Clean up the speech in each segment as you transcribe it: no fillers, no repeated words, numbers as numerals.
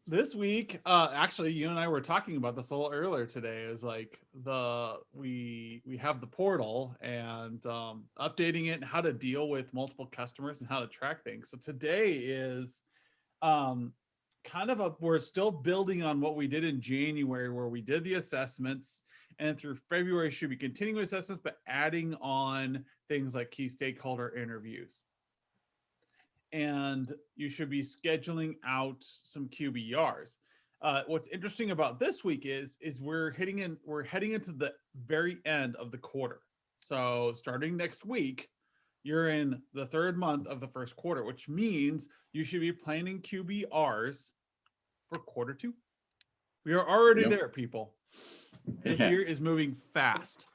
This week, actually, you and I were talking about this a little earlier today. Is like we have the portal and updating it and how to deal with multiple customers and how to track things. So today is um, kind of we're still building on what we did in January, where we did the assessments, and through February should be continuing assessments, but adding on things like key stakeholder interviews. And you should be scheduling out some QBRs. What's interesting about this week is we're heading into the very end of the quarter. So starting next week, you're in the third month of the first quarter, which means you should be planning QBRs for quarter two. We are already Yep. there, people. This year is moving fast.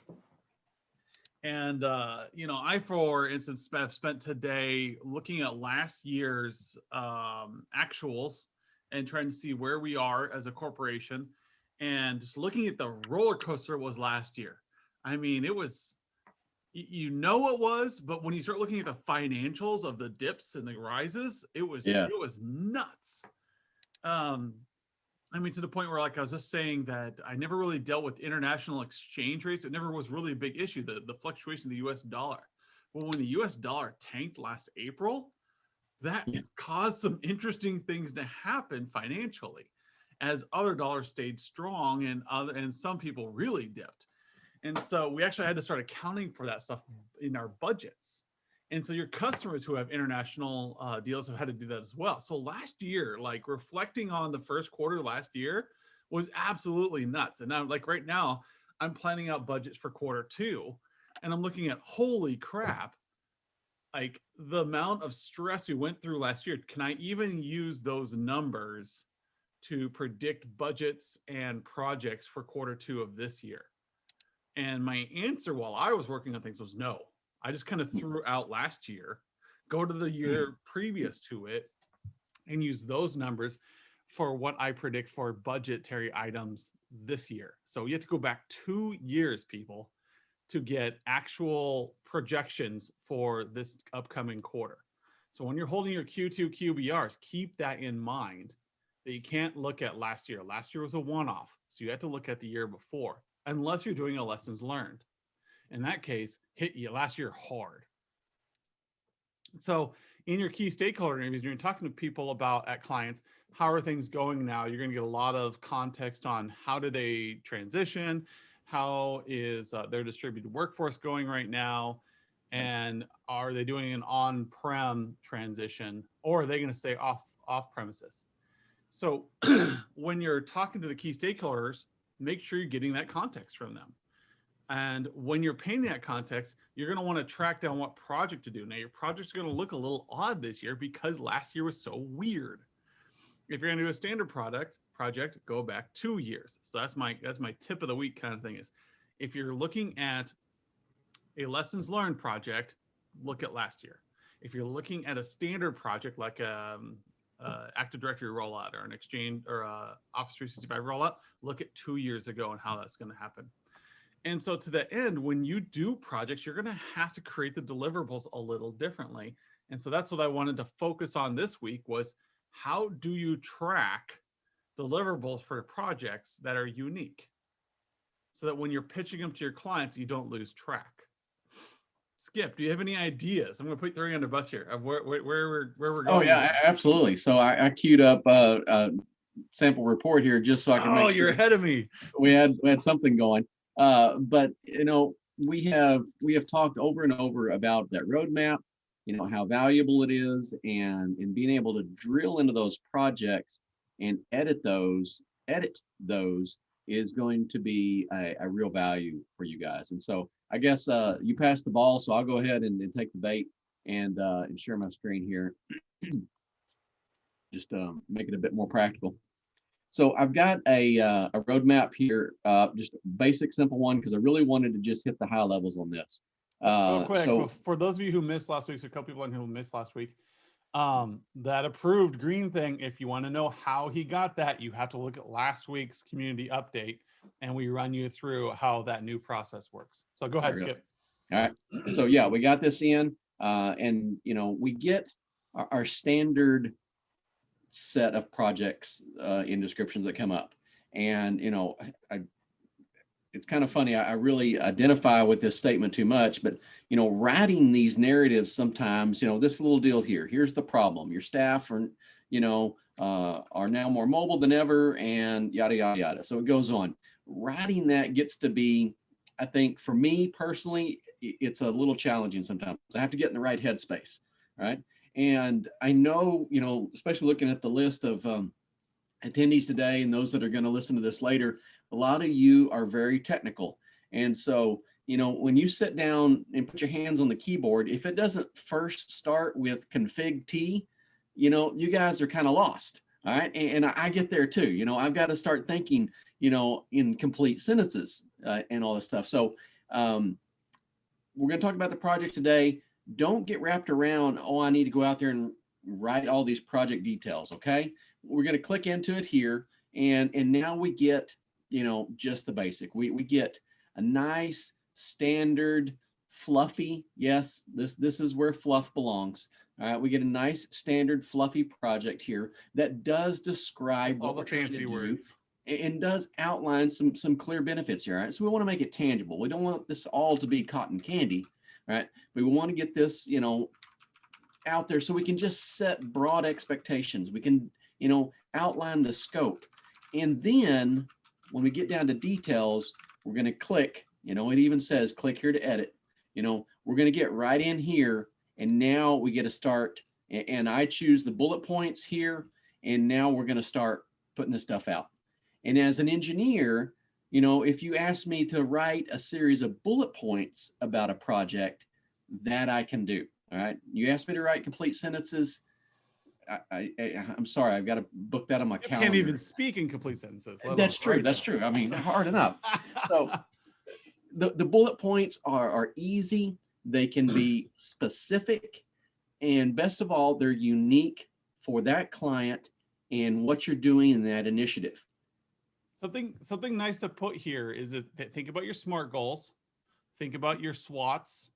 And I, for instance, have spent today looking at last year's actuals and trying to see where we are as a corporation, and just looking at the roller coaster it was last year. I mean, it was, it was, but when you start looking at the financials of the dips and the rises, Yeah. it was nuts. Um, I mean, to the point where, like I was just saying, that I never really dealt with international exchange rates. It never was really a big issue, the fluctuation of the US dollar. Well, when the US dollar tanked last April, that Yeah. caused some interesting things to happen financially as other dollars stayed strong and some people really dipped. And so we actually had to start accounting for that stuff in our budgets. And so your customers who have international deals have had to do that as well. So last year, like reflecting on the first quarter last year, was absolutely nuts. And now, like right now, I'm planning out budgets for quarter two, and I'm looking at, holy crap, like the amount of stress we went through last year. Can I even use those numbers to predict budgets and projects for quarter two of this year? And my answer while I was working on things was no. I just kind of threw out last year, go to the year previous to it, and use those numbers for what I predict for budgetary items this year. So you have to go back 2 years, people, to get actual projections for this upcoming quarter. So when you're holding your Q2 QBRs, keep that in mind, that you can't look at last year. Last year was a one-off, so you have to look at the year before, unless you're doing a lessons learned. In that case, hit you last year hard. So in your key stakeholder interviews, you're talking to people about, at clients, how are things going now? You're going to get a lot of context on how do they transition, how is their distributed workforce going right now, and are they doing an on-prem transition, or are they going to stay off premises? So when you're talking to the key stakeholders, make sure you're getting that context from them. And when you're painting that context, you're going to want to track down what project to do. Now, your project's going to look a little odd this year because last year was so weird. If you're going to do a standard project, go back 2 years. So that's my tip of the week kind of thing is, if you're looking at a lessons learned project, look at last year. If you're looking at a standard project like Active Directory rollout or an Exchange or Office 365 rollout, look at 2 years ago and how that's going to happen. And so to that end, when you do projects, you're going to have to create the deliverables a little differently. And so that's what I wanted to focus on this week was, how do you track deliverables for projects that are unique so that when you're pitching them to your clients, you don't lose track? Skip, do you have any ideas? I'm going to put three on the bus here of where we're Oh going with yeah, this. absolutely. So I queued up a sample report here just so I can Oh, make you're sure ahead of me. we had something going. But we have talked over and over about that roadmap, how valuable it is, and being able to drill into those projects and edit those is going to be a real value for you guys. And so I guess you passed the ball, so I'll go ahead and take the bait and share my screen here. Just make it a bit more practical. So I've got a roadmap here, just a basic, simple one, because I really wanted to just hit the high levels on this. Real quick, So for those of you who missed last week, so a couple people who missed last week, that approved green thing, if you want to know how he got that, you have to look at last week's community update, and we run you through how that new process works. So go ahead, Skip. All right. So yeah, we got this in, and we get our standard set of projects in descriptions that come up. And, it's kind of funny. I really identify with this statement too much, but, writing these narratives sometimes, this little deal here, here's the problem. Your staff are, are now more mobile than ever and yada, yada, yada. So it goes on. Writing that gets to be, I think for me personally, it's a little challenging sometimes. I have to get in the right headspace, right? And I know, especially looking at the list of attendees today and those that are going to listen to this later, a lot of you are very technical. And so, when you sit down and put your hands on the keyboard, if it doesn't first start with config T, you guys are kind of lost. All right. And I get there too. I've got to start thinking, in complete sentences and all this stuff. So we're going to talk about the project today. Don't get wrapped around, I need to go out there and write all these project details. Okay. We're going to click into it here. And now we get, just the basic. We get a nice standard fluffy. Yes, this is where fluff belongs. All right. We get a nice standard fluffy project here that does describe all the fancy words and does outline some clear benefits here. All right. So we want to make it tangible. We don't want this all to be cotton candy. All right. We want to get this, out there so we can just set broad expectations. We can, outline the scope. And then when we get down to details, we're going to click, it even says click here to edit. We're going to get right in here. And now we get to start. And I choose the bullet points here. And now we're going to start putting this stuff out. And as an engineer, if you ask me to write a series of bullet points about a project, that I can do. All right. You asked me to write complete sentences. I'm sorry. I've got to book that on my calendar. Can't even speak in complete sentences. That's true. That's true. I mean, hard enough. So the bullet points are easy. They can be specific. And best of all, they're unique for that client and what you're doing in that initiative. Something nice to put here is think about your SMART goals, think about your SWOTs,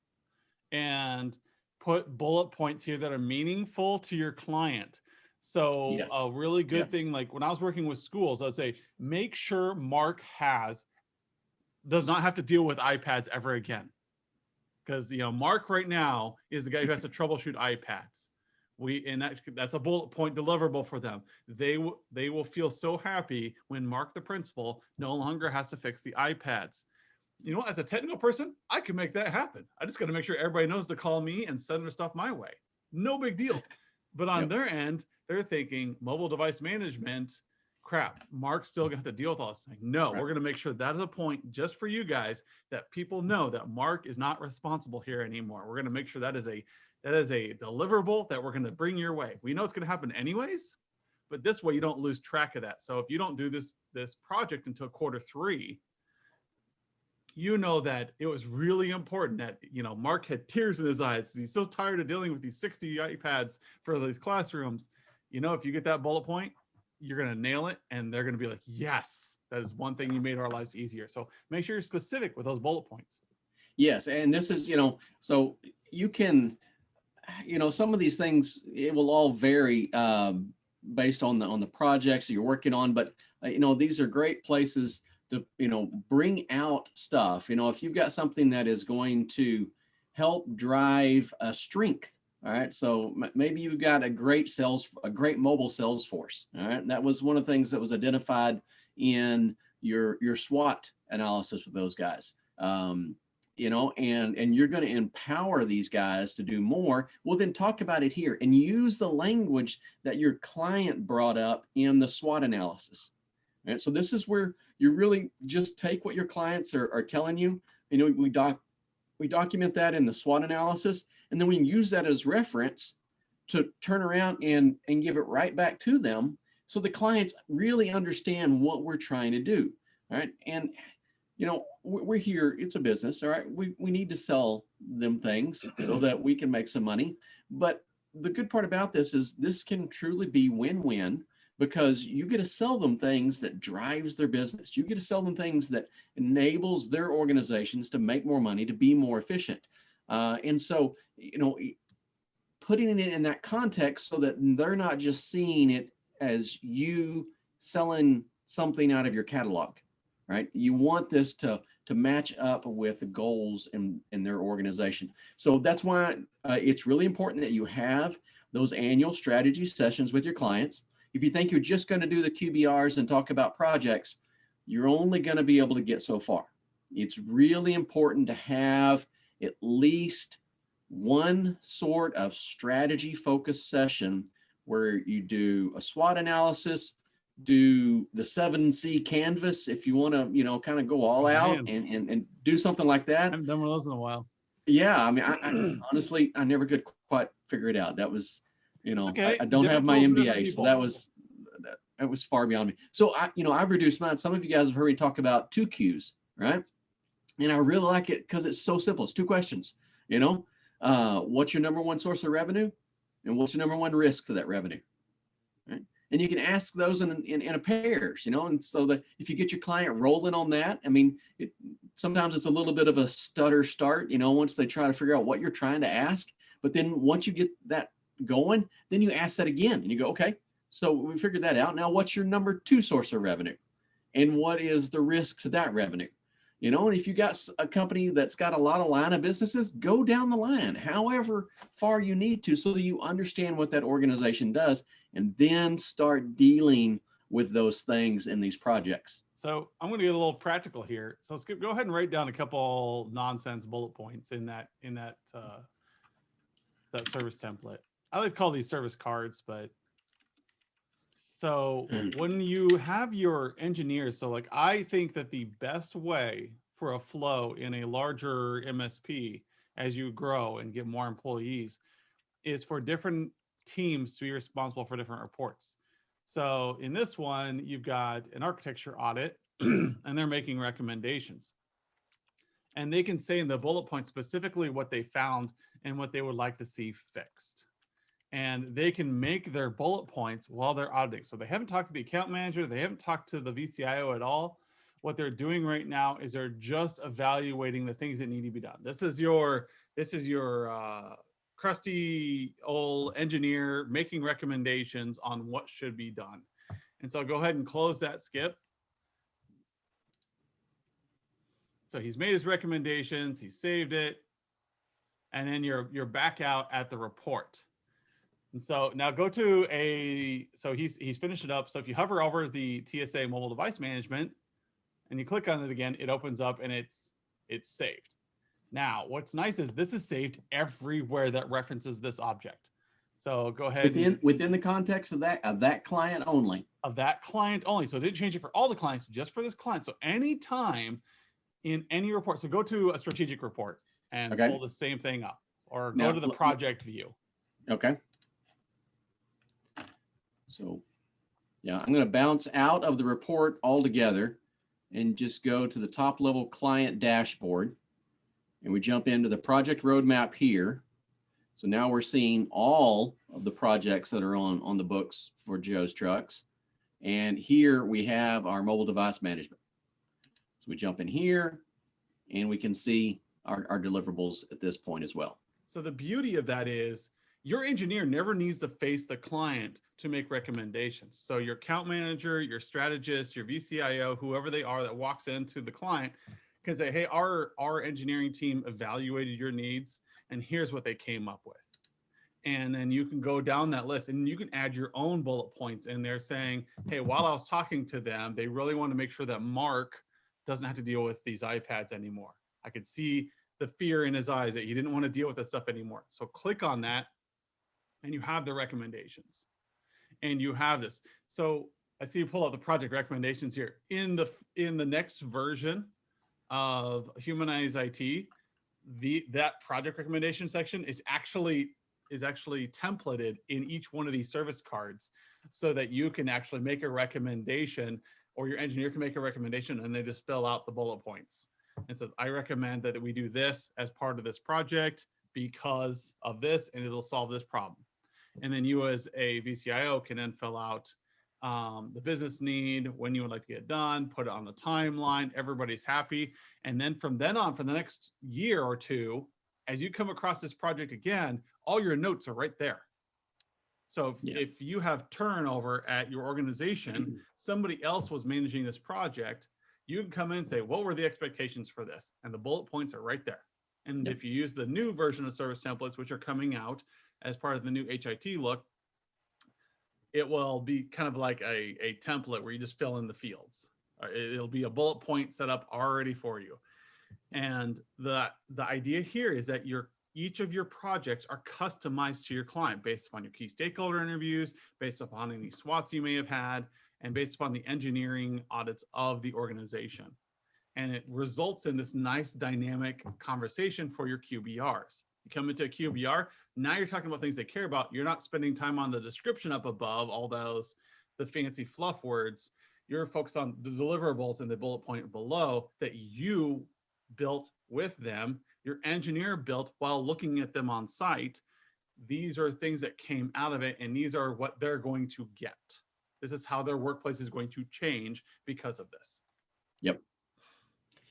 and put bullet points here that are meaningful to your client. So yes. A really good thing, like when I was working with schools, I would say, make sure Mark does not have to deal with iPads ever again. Because, Mark right now is the guy who has to troubleshoot iPads. That's a bullet point deliverable for them. They will feel so happy when Mark, the principal, no longer has to fix the iPads. As a technical person, I can make that happen. I just got to make sure everybody knows to call me and send their stuff my way. No big deal. But on their end, they're thinking mobile device management, crap, Mark's still gonna have to deal with all this. Like, no, we're gonna make sure that is a point just for you guys, that people know that Mark is not responsible here anymore. We're gonna make sure that is a deliverable that we're gonna bring your way. We know it's gonna happen anyways, but this way you don't lose track of that. So if you don't do this project until Q3, that it was really important that, Mark had tears in his eyes. He's so tired of dealing with these 60 iPads for these classrooms. If you get that bullet point, you're going to nail it. And they're going to be like, yes, that is one thing you made our lives easier. So make sure you're specific with those bullet points. Yes. And this is, so you can, some of these things, it will all vary based on the projects you're working on. But, these are great places to, bring out stuff. If you've got something that is going to help drive a strength. All right. So maybe you've got a great mobile sales force. All right. That was one of the things that was identified in your SWOT analysis with those guys. And you're going to empower these guys to do more. Well, then talk about it here and use the language that your client brought up in the SWOT analysis. All right. So this is where you really just take what your clients are telling you. We document that in the SWOT analysis, and then we can use that as reference to turn around and give it right back to them. So the clients really understand what we're trying to do. All right. And, we're here, it's a business. All right. We need to sell them things so that we can make some money. But the good part about this is this can truly be win-win, because you get to sell them things that drives their business. You get to sell them things that enables their organizations to make more money, to be more efficient. And so, putting it in that context so that they're not just seeing it as you selling something out of your catalog, right? You want this to match up with the goals in their organization. So that's why it's really important that you have those annual strategy sessions with your clients. If you think you're just going to do the QBRs and talk about projects, you're only going to be able to get so far. It's really important to have at least one sort of strategy focused session where you do a SWOT analysis, do the 7C canvas if you want to, kind of go all Oh, out man. and do something like I that. haven't done one of those in a while. Yeah, I mean, I honestly, I never could quite figure it out. That was, It's okay. I don't have Different my tools for different MBA, so people. that was far beyond me. So I've reduced mine. Some of you guys have heard me talk about 2Qs, right? And I really like it because it's so simple. It's 2 questions. What's your number one source of revenue, and what's your number one risk to that revenue, right? And you can ask those in a pairs, and so that if you get your client rolling on that, I mean, sometimes it's a little bit of a stutter start, once they try to figure out what you're trying to ask. But then once you get that going, then you ask that again and you go, okay, so we figured that out. Now, what's your number 2 source of revenue? And what is the risk to that revenue? And if you got a company that's got a lot of line of businesses, go down the line, however far you need to, so that you understand what that organization does, and then start dealing with those things in these projects. So I'm going to get a little practical here. So Skip, go ahead and write down a couple nonsense bullet points in that that service template. I like to call these service cards, but so when you have your engineers, so like I think that the best way for a flow in a larger MSP as you grow and get more employees is for different teams to be responsible for different reports. So in this one, you've got an architecture audit and they're making recommendations. And they can say in the bullet point specifically what they found and what they would like to see fixed. And they can make their bullet points while they're auditing. So they haven't talked to the account manager, they haven't talked to the VCIO at all. What they're doing right now is they're just evaluating the things that need to be done. This is your crusty old engineer making recommendations on what should be done. And so I'll go ahead and close that, Skip. So he's made his recommendations, he saved it, and then you're back out at the report. And so now go to so he's finished it up. So if you hover over the TSA mobile device management and you click on it again, it opens up and it's saved. Now, what's nice is this is saved everywhere that references this object. So go ahead within the context of that client only. Of that client only. So it didn't change it for all the clients, just for this client. So anytime in any report, so go to a strategic report and pull the same thing up, or go to the project view. Okay. So yeah, I'm going to bounce out of the report altogether and just go to the top level client dashboard. And we jump into the project roadmap here. So now we're seeing all of the projects that are on the books for Joe's Trucks. And here we have our mobile device management. So we jump in here and we can see our deliverables at this point as well. So the beauty of that is your engineer never needs to face the client to make recommendations. So your account manager, your strategist, your VCIO, whoever they are that walks into the client can say, hey, our engineering team evaluated your needs and here's what they came up with. And then you can go down that list and you can add your own bullet points in there saying, hey, while I was talking to them, they really want to make sure that Mark doesn't have to deal with these iPads anymore. I could see the fear in his eyes that he didn't want to deal with this stuff anymore. So click on that and you have the recommendations and you have this. So I see you pull out the project recommendations here. In the next version of Humanize IT, that project recommendation section is actually templated in each one of these service cards so that you can actually make a recommendation, or your engineer can make a recommendation and they just fill out the bullet points. And so I recommend that we do this as part of this project because of this, and it'll solve this problem. And then you as a VCIO can then fill out the business need, when you would like to get it done, put it on the timeline, everybody's happy. And then from then on, for the next year or two, as you come across this project again, all your notes are right there. So Yes. if you have turnover at your organization, somebody else was managing this project, you can come in and say, what were the expectations for this? And the bullet points are right there. And Yep. if you use the new version of service templates, which are coming out as part of the new HIT look, it will be kind of like a template where you just fill in the fields. It'll be a bullet point set up already for you. And the idea here is that each of your projects are customized to your client based upon your key stakeholder interviews, based upon any SWOTs you may have had, and based upon the engineering audits of the organization. And it results in this nice dynamic conversation for your QBRs. You come into a QBR, now you're talking about things they care about. You're not spending time on the description up above, all the fancy fluff words. You're focused on the deliverables and the bullet point below that you built with them, your engineer built while looking at them on site. These are things that came out of it, and these are what they're going to get. This is how their workplace is going to change because of this. Yep.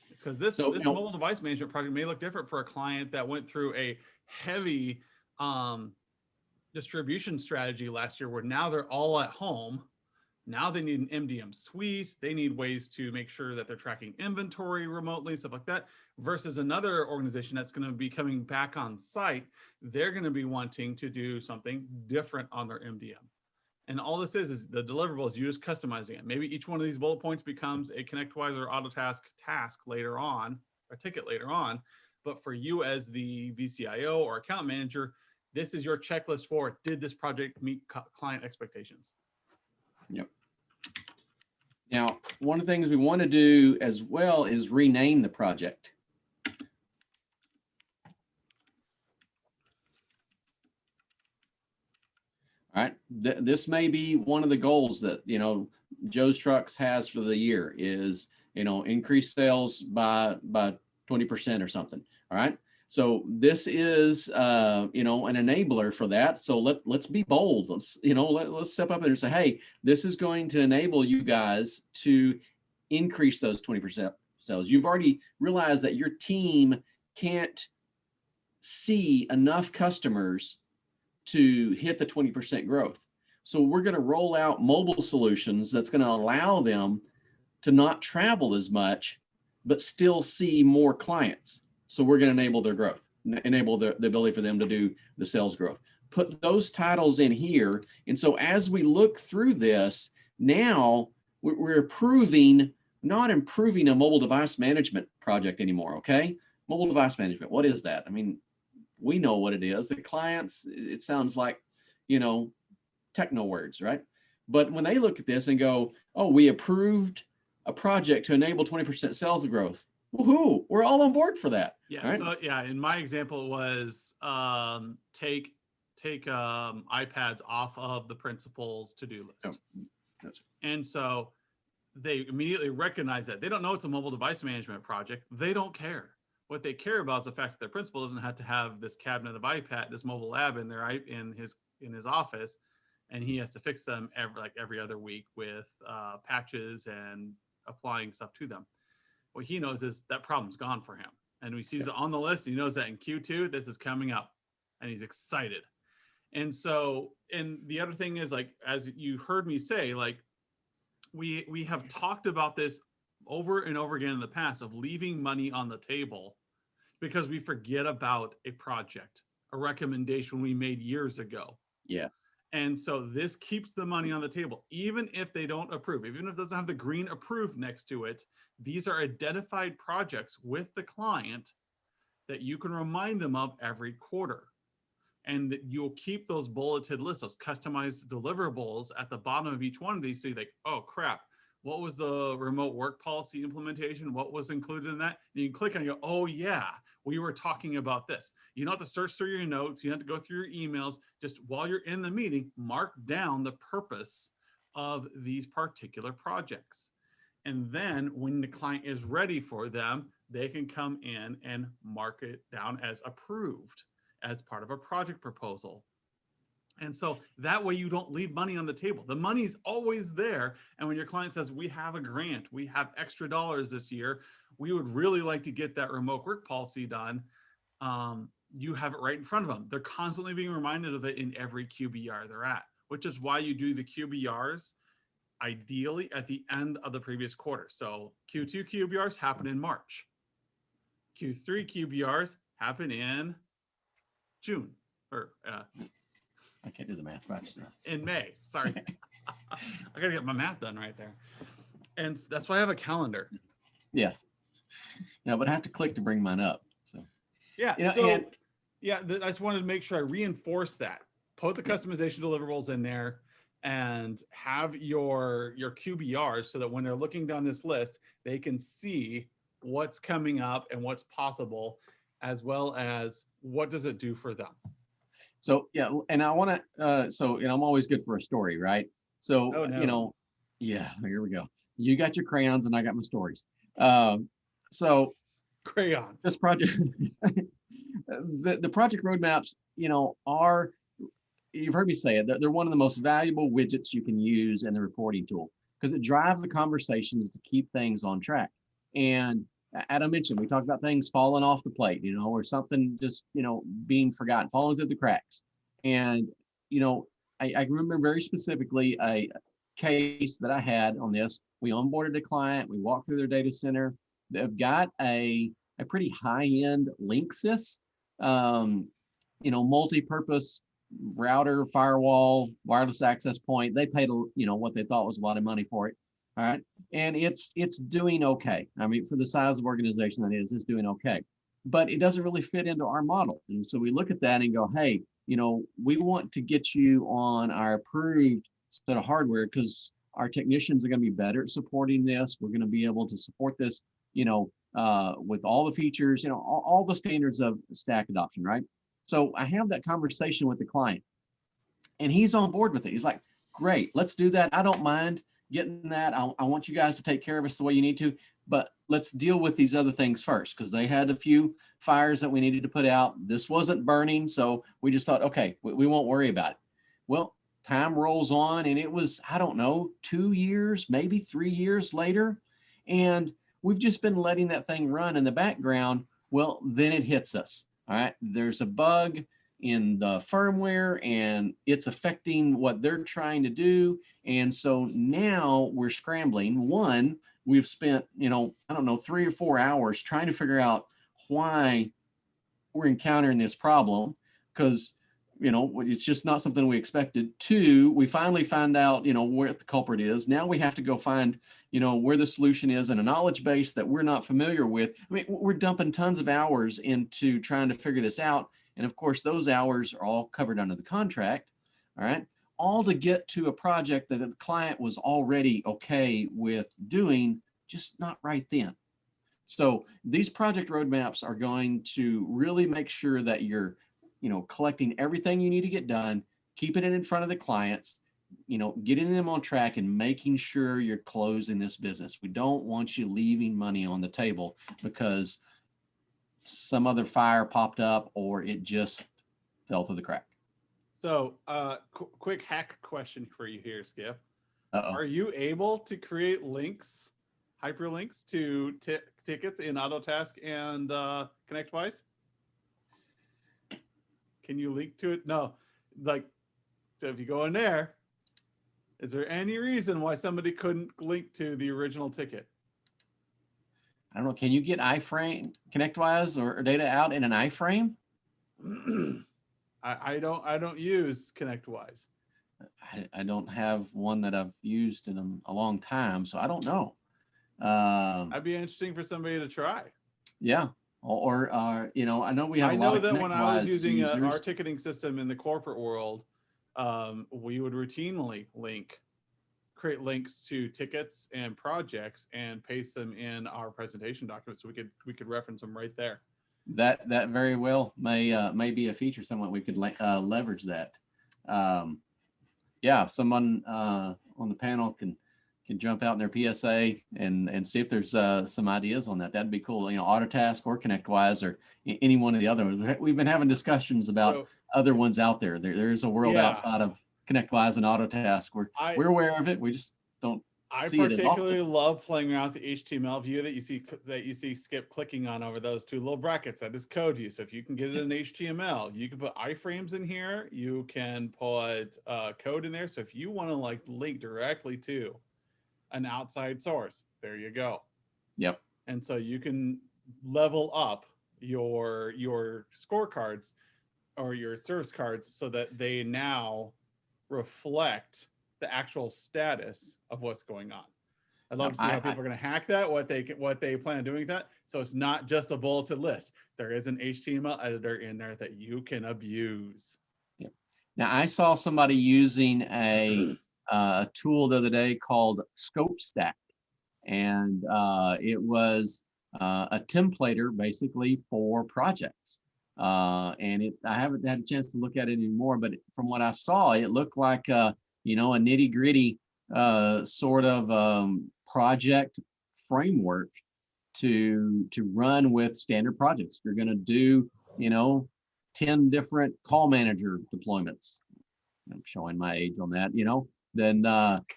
It's because this So, mobile device management project may look different for a client that went through a heavy distribution strategy last year, where now they're all at home. Now they need an MDM suite. They need ways to make sure that they're tracking inventory remotely, stuff like that, versus another organization that's going to be coming back on site. They're going to be wanting to do something different on their MDM. And all this is the deliverables, you just customizing it. Maybe each one of these bullet points becomes a ConnectWise or Autotask task later on, or ticket later on. But for you as the VCIO or account manager, this is your checklist for, did this project meet client expectations? Yep. Now, one of the things we want to do as well is rename the project. All right, this may be one of the goals that, Joe's Trucks has for the year is, increase sales by 20% or something. All right. So this is, an enabler for that. So let's be bold. Let's step up and say, hey, this is going to enable you guys to increase those 20% sales. You've already realized that your team can't see enough customers to hit the 20% growth. So we're going to roll out mobile solutions that's going to allow them to not travel as much, but still see more clients. So we're going to enable their growth, enable the ability for them to do the sales growth. Put those titles in here. And so as we look through this, now we're not improving a mobile device management project anymore, okay? Mobile device management, what is that? I mean, we know what it is. The clients, it sounds like, techno words, right? But when they look at this and go, oh, we approved a project to enable 20% sales growth. Woohoo, we're all on board for that. Yeah. Right? So yeah, in my example, it was take iPads off of the principal's to-do list. Oh, and so they immediately recognize that. They don't know it's a mobile device management project. They don't care. What they care about is the fact that their principal doesn't have to have this cabinet of iPad, this mobile lab in there in his office, and he has to fix them every other week with patches and applying stuff to them. What he knows is that problem's gone for him, and he sees it on the list. He knows that in Q2 this is coming up, and he's excited. And so, and the other thing is, like, as you heard me say, like, we have talked about this over and over again in the past of leaving money on the table because we forget about a project, a recommendation we made years ago. Yes. And so this keeps the money on the table, even if they don't approve, even if it doesn't have the green approved next to it. These are identified projects with the client that you can remind them of every quarter. And that you'll keep those bulleted lists, those customized deliverables at the bottom of each one of these. So you're like, oh crap, what was the remote work policy implementation? What was included in that? And you can click on it and go, oh yeah, we were talking about this. You don't have to search through your notes. You don't have to go through your emails. Just while you're in the meeting, mark down the purpose of these particular projects. And then when the client is ready for them, they can come in and mark it down as approved as part of a project proposal. And so that way you don't leave money on the table. The money's always there. And when your client says, we have a grant, we have extra dollars this year, we would really like to get that remote work policy done. you have it right in front of them. They're constantly being reminded of it in every QBR they're at, which is why you do the QBRs ideally at the end of the previous quarter. So Q2 QBRs happen in March. Q3 QBRs happen in June or I can't do the math fast enough. in May. Sorry. I got to get my math done right there. And that's why I have a calendar. Yes. No, but I have to click to bring mine up. So yeah. You know, So and- yeah, I just wanted to make sure I reinforce that. Put the customization deliverables in there and have your QBRs so that when they're looking down this list, they can see what's coming up and what's possible, as well as what does it do for them. So yeah, and I want to. So I'm always good for a story, right? So Oh, no. yeah. Here we go. You got your crayons, and I got my stories. So Crayons. this project, the project roadmaps, are, you've heard me say it, they're one of the most valuable widgets you can use in the reporting tool because it drives the conversations to keep things on track. And Adam mentioned, we talked about things falling off the plate, or something just, being forgotten, falling through the cracks. And, I remember very specifically a case that I had on this. We onboarded a client, we walked through their data center. They've got a pretty high-end Linksys, multi-purpose router, firewall, wireless access point. They paid, what they thought was a lot of money for it. All right. And it's doing okay. I mean, for the size of organization that is, it's doing okay. But it doesn't really fit into our model. And so we look at that and go, hey, we want to get you on our approved set of hardware because our technicians are going to be better at supporting this. We're going to be able to support this, with all the features, all the standards of stack adoption, right? So I have that conversation with the client and he's on board with it. He's like, great, let's do that. I don't mind getting that. I want you guys to take care of us the way you need to, but let's deal with these other things first because they had a few fires that we needed to put out. This wasn't burning, so we just thought, okay, we won't worry about it. Well, time rolls on and it was, I don't know, 2 years, maybe 3 years later, and we've just been letting that thing run in the background. Well, then it hits us. All right, there's a bug in the firmware and it's affecting what they're trying to do. And so now we're scrambling. One, we've spent, I don't know, 3 or 4 hours trying to figure out why we're encountering this problem because, it's just not something we expected. Two, we finally find out, where the culprit is. Now we have to go find, where the solution is in a knowledge base that we're not familiar with. I mean, we're dumping tons of hours into trying to figure this out. And of course, those hours are all covered under the contract, all right? All to get to a project that the client was already okay with doing, just not right then. So these project roadmaps are going to really make sure that you're, collecting everything you need to get done, keeping it in front of the clients, getting them on track and making sure you're closing this business. We don't want you leaving money on the table because some other fire popped up or it just fell through the crack. So quick hack question for you here, Skip. Uh-oh. Are you able to create links, hyperlinks to tickets in Autotask and ConnectWise? Can you link to it? No. So if you go in there, is there any reason why somebody couldn't link to the original ticket? I don't know. Can you get iframe ConnectWise or data out in an iframe? I don't use ConnectWise. I don't have one that I've used in a long time, so I don't know. That'd be interesting for somebody to try. Yeah. Or I know we have. I know that when I was using users. our ticketing system in the corporate world, we would routinely create links to tickets and projects and paste them in our presentation documents, so we could reference them right there. That very well may be a feature somewhat we could leverage that. Yeah, if someone on the panel can jump out in their PSA and see if there's some ideas on that. That'd be cool. Autotask or ConnectWise or any one of the other ones. We've been having discussions about other ones out there. There's a world outside of ConnectWise and Autotask. We're aware of it. We just don't I see it as often. particularly love playing around with the HTML view that you see Skip clicking on over those two little brackets. That is code view. So if you can get it in HTML, you can put iframes in here. You can put code in there. So if you want to like link directly to an outside source, there you go. Yep. And so you can level up your scorecards or your service cards so that they now reflect the actual status of what's going on. I'd love Now, to see how people are going to hack that, what they plan on doing with that. So it's not just a bulleted list. There is an HTML editor in there that you can abuse. Yep. Now, I saw somebody using a tool the other day called Scope Stack, and it was a templater basically for projects. And I haven't had a chance to look at it anymore, but from what I saw, it looked like a nitty gritty sort of project framework to run with standard projects. You're going to do 10 different call manager deployments. I'm showing my age on that. Then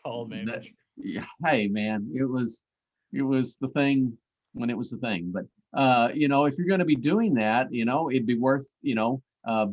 Call manager. yeah, hey man, it was the thing when it was the thing. But if you're going to be doing that, it'd be worth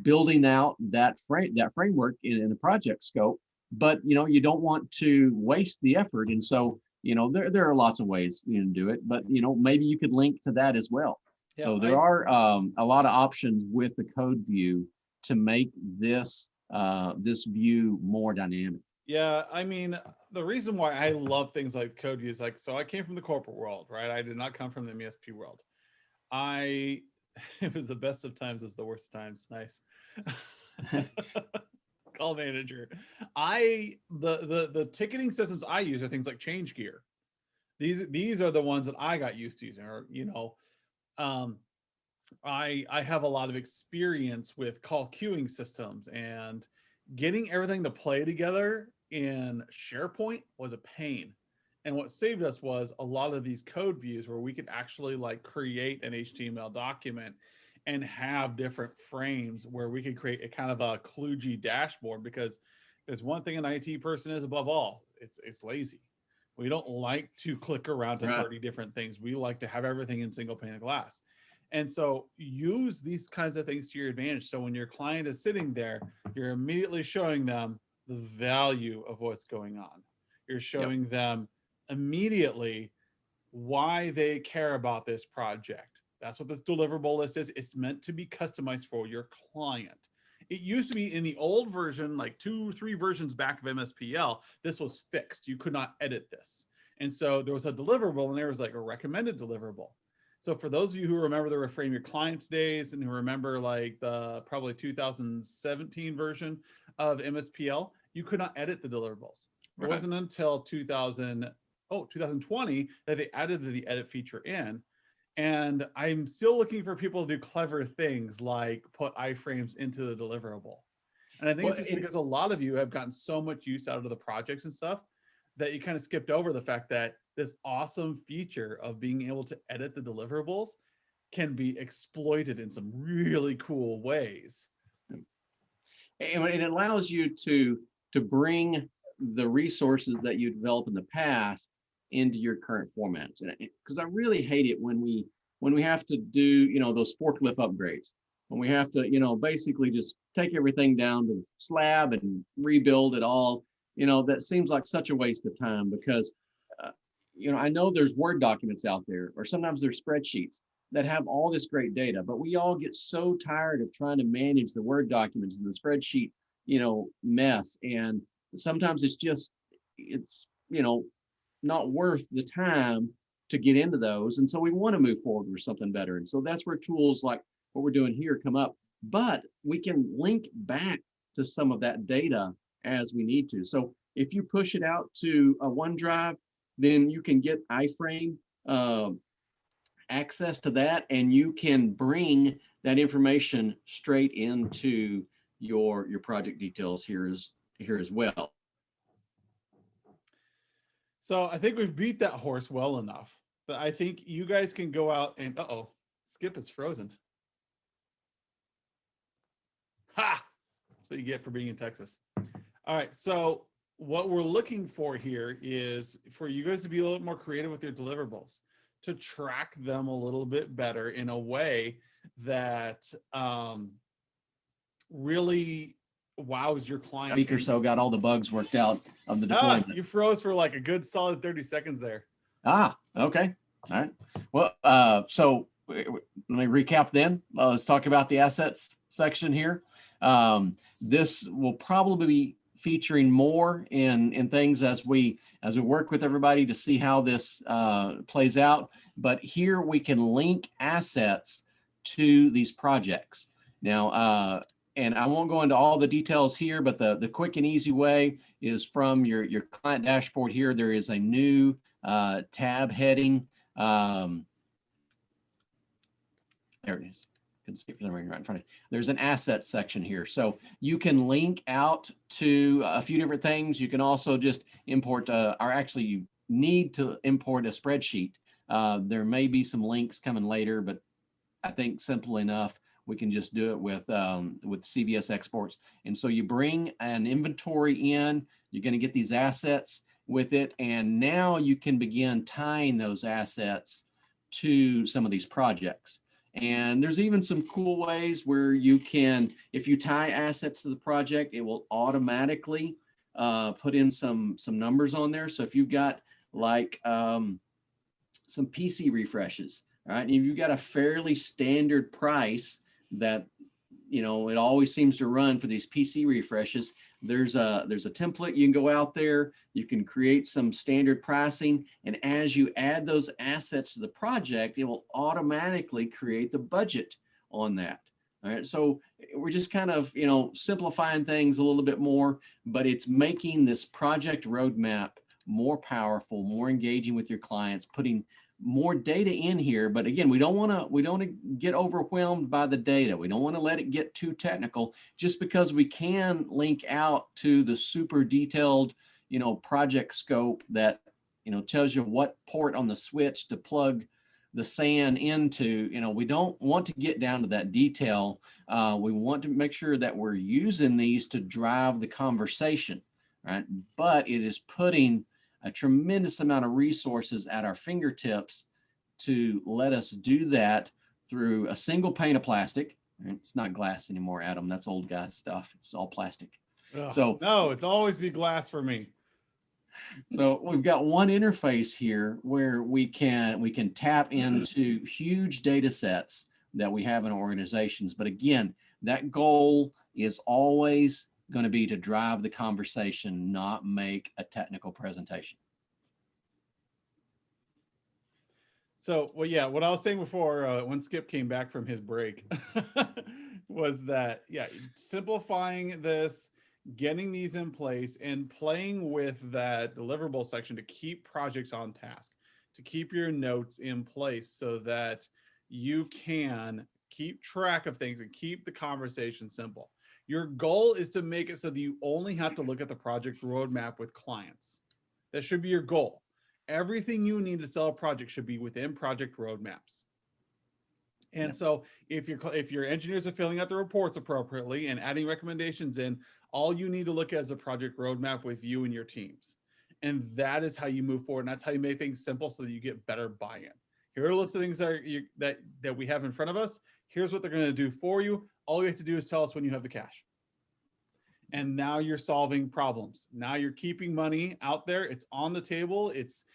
building out that framework in a project scope. But you don't want to waste the effort, and so there are lots of ways to do it. But maybe you could link to that as well. Yeah, so there are a lot of options with the code view to make this view more dynamic. Yeah, I mean, the reason why I love things like code views, like, so I came from the corporate world, right? I did not come from the MSP world. It was the best of times, is the worst of times. Nice. Call manager. The ticketing systems I use are things like ChangeGear. These are the ones that I got used to using, or I have a lot of experience with call queuing systems, and getting everything to play together in SharePoint was a pain. And what saved us was a lot of these code views where we could actually like create an HTML document and have different frames where we could create a kind of a kludgy dashboard, because there's one thing an IT person is above all, it's lazy. We don't like to click around to 30 different things. We like to have everything in single pane of glass. And so use these kinds of things to your advantage. So when your client is sitting there, you're immediately showing them the value of what's going on. You're showing them immediately why they care about this project. That's what this deliverable list is. It's meant to be customized for your client. It used to be in the old version, like 2-3 versions back of MSPL, this was fixed. You could not edit this. And so there was a deliverable, and there was like a recommended deliverable. So for those of you who remember the Reframe Your Clients days and who remember like the probably 2017 version of MSPL, you could not edit the deliverables. It wasn't until 2020 that they added the edit feature in. And I'm still looking for people to do clever things like put iframes into the deliverable. And I think it's just because a lot of you have gotten so much use out of the projects and stuff that you kind of skipped over the fact that this awesome feature of being able to edit the deliverables can be exploited in some really cool ways. And it allows you to bring the resources that you developed in the past into your current formats. And because I really hate it when we have to do those forklift upgrades, when we have to basically just take everything down to the slab and rebuild it all. That seems like such a waste of time, because I know there's Word documents out there, or sometimes there's spreadsheets that have all this great data, but we all get so tired of trying to manage the Word documents and the spreadsheet mess, and sometimes it's not worth the time to get into those. And so we want to move forward with something better. And so that's where tools like what we're doing here come up, but we can link back to some of that data as we need to. So if you push it out to a OneDrive, then you can get iframe access to that, and you can bring that information straight into your project details here as well. So I think we've beat that horse well enough, but I think you guys can go out and, Skip is frozen. Ha! That's what you get for being in Texas. All right, so what we're looking for here is for you guys to be a little more creative with your deliverables, to track them a little bit better in a way that really wows your clients. Week or so got all the bugs worked out of the deployment. You froze for like a good solid 30 seconds there. Okay. All right. Well, so let me recap then. Let's talk about the assets section here. This will probably be featuring more in things as we work with everybody to see how this plays out. But here we can link assets to these projects. Now, and I won't go into all the details here, but the quick and easy way is from your client dashboard here. There is a new tab heading. There it is. Couldn't see it for some reason right in front of you. There's an assets section here. So you can link out to a few different things. You can also just import, or actually you need to import a spreadsheet. There may be some links coming later, but I think simple enough. We can just do it with CVS exports. And so you bring an inventory in, you're going to get these assets with it. And now you can begin tying those assets to some of these projects. And there's even some cool ways where you can, if you tie assets to the project, it will automatically put in some numbers on there. So if you've got like some PC refreshes, all right, and if you've got a fairly standard price that, you know, it always seems to run for these PC refreshes, there's a template. You can go out there, you can create some standard pricing, and as you add those assets to the project, it will automatically create the budget on that. All right, so we're just kind of, you know, simplifying things a little bit more, but it's making this project roadmap more powerful, more engaging with your clients, putting more data in here. But again, we don't want to get overwhelmed by the data. We don't want to let it get too technical, just because we can link out to the super detailed, you know, project scope that, you know, tells you what port on the switch to plug the SAN into. You know, we don't want to get down to that detail. We want to make sure that we're using these to drive the conversation, right? But it is putting a tremendous amount of resources at our fingertips to let us do that through a single pane of plastic. It's not glass anymore, Adam. That's old guy stuff. It's all plastic. Ugh, so no, it's always be glass for me. So we've got one interface here where we can tap into huge data sets that we have in organizations. But again, that goal is always going to be to drive the conversation, not make a technical presentation. So, well, yeah, what I was saying before, when Skip came back from his break, was that, yeah, simplifying this, getting these in place, and playing with that deliverable section to keep projects on task, to keep your notes in place so that you can keep track of things and keep the conversation simple. Your goal is to make it so that you only have to look at the project roadmap with clients. That should be your goal. Everything you need to sell a project should be within project roadmaps. And Yep. so if your engineers are filling out the reports appropriately and adding recommendations in, all you need to look at is a project roadmap with you and your teams. And that is how you move forward. And that's how you make things simple so that you get better buy-in. Here are the list of things that we have in front of us. Here's what they're going to do for you. All you have to do is tell us when you have the cash. And now you're solving problems. Now you're keeping money out there. It's on the table. It's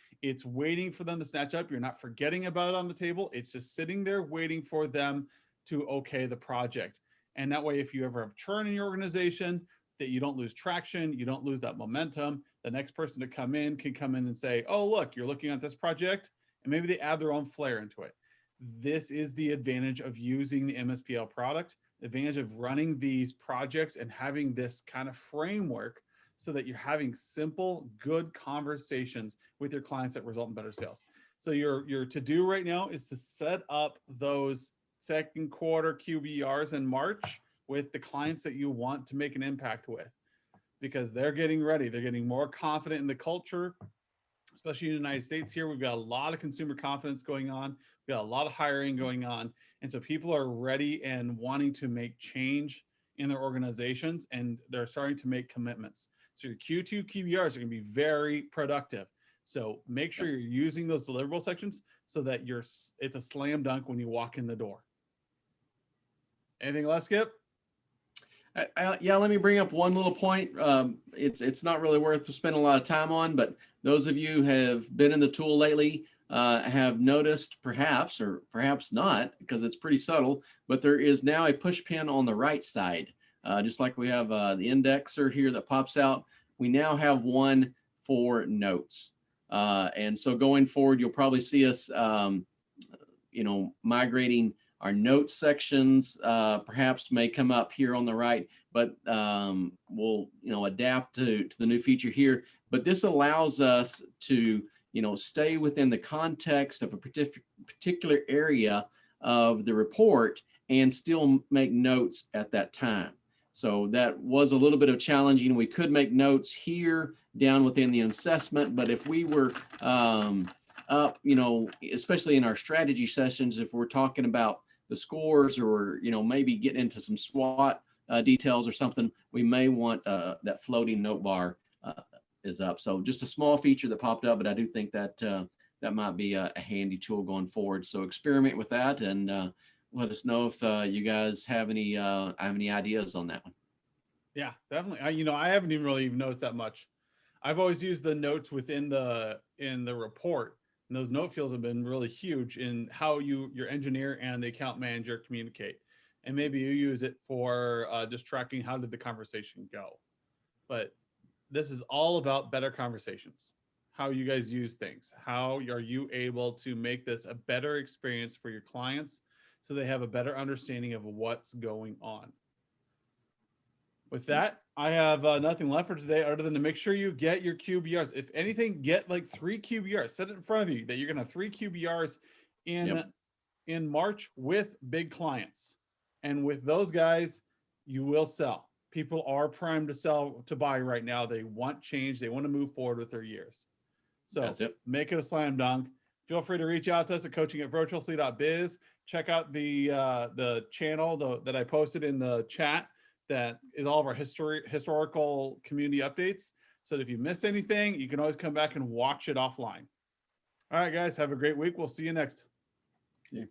waiting for them to snatch up. You're not forgetting about it on the table. It's just sitting there waiting for them to okay the project. And that way, if you ever have churn in your organization, that you don't lose traction, you don't lose that momentum. The next person to come in can come in and say, oh, look, you're looking at this project, and maybe they add their own flair into it. This is the advantage of using the MSPL product, the advantage of running these projects and having this kind of framework so that you're having simple, good conversations with your clients that result in better sales. So your to-do right now is to set up those second quarter QBRs in March with the clients that you want to make an impact with, because they're getting ready. They're getting more confident in the culture, especially in the United States here. We've got a lot of consumer confidence going on. We've got a lot of hiring going on. And so people are ready and wanting to make change in their organizations, and they're starting to make commitments. So your Q2 QBRs are going to be very productive. So make sure you're using those deliverable sections so that it's a slam dunk when you walk in the door. Anything left, Skip? Yeah, let me bring up one little point. It's not really worth spending a lot of time on, but those of you who have been in the tool lately have noticed, perhaps or perhaps not, because it's pretty subtle, but there is now a push pin on the right side. Just like we have the indexer here that pops out, we now have one for notes. And so going forward, you'll probably see us, migrating our notes sections. Perhaps may come up here on the right, but we'll adapt to the new feature here. But this allows us to stay within the context of a particular area of the report and still make notes at that time. So that was a little bit of challenging. We could make notes here down within the assessment, but if we were up, especially in our strategy sessions, if we're talking about the scores or, maybe getting into some SWOT details or something, we may want that floating note bar is up. So just a small feature that popped up, but I do think that that might be a handy tool going forward. So experiment with that and let us know if you guys have any ideas on that one. Yeah, definitely. I haven't even really noticed that much. I've always used the notes within in the report, and those note fields have been really huge in how your engineer and the account manager communicate. And maybe you use it for just tracking how did the conversation go. But this is all about better conversations, how you guys use things. How are you able to make this a better experience for your clients so they have a better understanding of what's going on? With that, I have nothing left for today other than to make sure you get your QBRs. If anything, get like 3 QBRs. Set it in front of you that you're going to have 3 QBRs in March with big clients. And with those guys, you will sell. People are primed to buy right now. They want change. They want to move forward with their years. So make it a slam dunk. Feel free to reach out to us at coaching@virtualcy.biz. Check out the channel that I posted in the chat. That is all of our historical community updates. So that if you miss anything, you can always come back and watch it offline. All right, guys, have a great week. We'll see you next. Yeah.